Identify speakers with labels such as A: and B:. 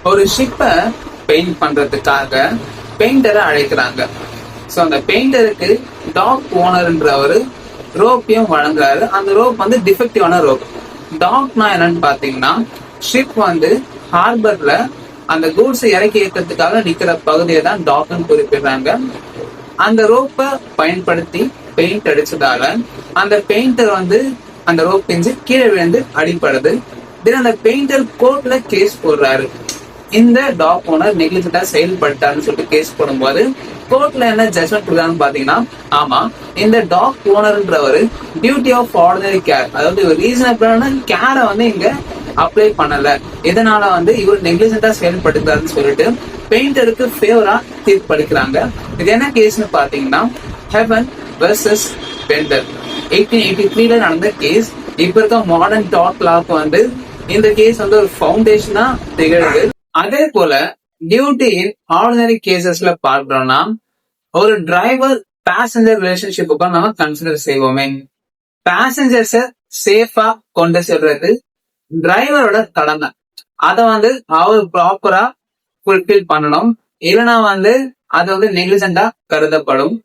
A: ஒரு ஷிப்பை பெயிண்ட் பண்றதுக்காக பெயிண்டரை அழைக்கிறாங்க. ஸோ அந்த பெயிண்டருக்கு டாக் ஓனர்ன்றவர் ரோப்பையும் வழங்குறாரு. அந்த ரோப் வந்து டிஃபெக்டிவான ரோப். டாக்னா என்னன்னு பாத்தீங்கன்னா, ஷிப் வந்து ஹார்பர்ல அந்த கூட்ஸ் இறக்கி ஏற்றதுக்காக நிக்கிற பகுதியை தான் டாக்னு குறிப்பிடுறாங்க. அந்த ரோப்பை பயன்படுத்தி பெயிண்ட் அடிச்சதால அந்த பெயிண்டர் வந்து அந்த ரோப் பிஞ்சு கீழே விழுந்து அடிப்படுது. தென் அந்த பெயிண்டர் கோர்ட்ல கேஸ் போடுறாரு. இந்த டாக் ஓனர் நெக்லிஜென்ட்டா செயல்பட்டாருன்னு சொல்லிட்டு கேஸ் போடும்போது கோர்ட்ல என்ன ஜட்மெண்ட் கொடுக்குறான்னு பாத்தீங்கன்னா, ஆமா, இந்த டாக் ஓனர்ன்றவர் டியூட்டி ஆஃப் ஆர்டினரி கேர், அதாவது ஒரு ரீசனபிளான கேரை வந்து இங்க அப்ளை பண்ணல, இதனால வந்து இவர் நெக்லிஜென்ட்டா செயல்படுத்தாருன்னு சொல்லிட்டு பெயிண்டருக்கு ஃபேவரா தீர்ப்பளிக்கிறாங்க. இது என்ன கேஸ்னு பாத்தீங்கன்னா, ஹெவன் வெர்சஸ் பெண்டர் 1883 நடந்த கேஸ். இப்ப இருக்க மாடர்ன் டாக் லாக்கு வந்து இந்த கேஸ் வந்து ஒரு ஃபவுண்டேஷனா திகழுது. அதே போல டியூட்டி இன் ஆர்டினரி கேசஸ்ல பார்க்கிறோம்னா, ஒரு டிரைவர் பேசஞ்சர் ரிலேஷன்ஷிப்புக்கு நம்ம கன்சிடர் செய்வோமே. பேசஞ்சர்ஸ சேஃபா கொண்டு செல்றது டிரைவரோட கடமை. அதை வந்து அவர் ப்ராப்பரா ஃபுல்ஃபில் பண்ணணும். இல்லைன்னா வந்து அது வந்து நெக்லிஜென்டா கருதப்படும்.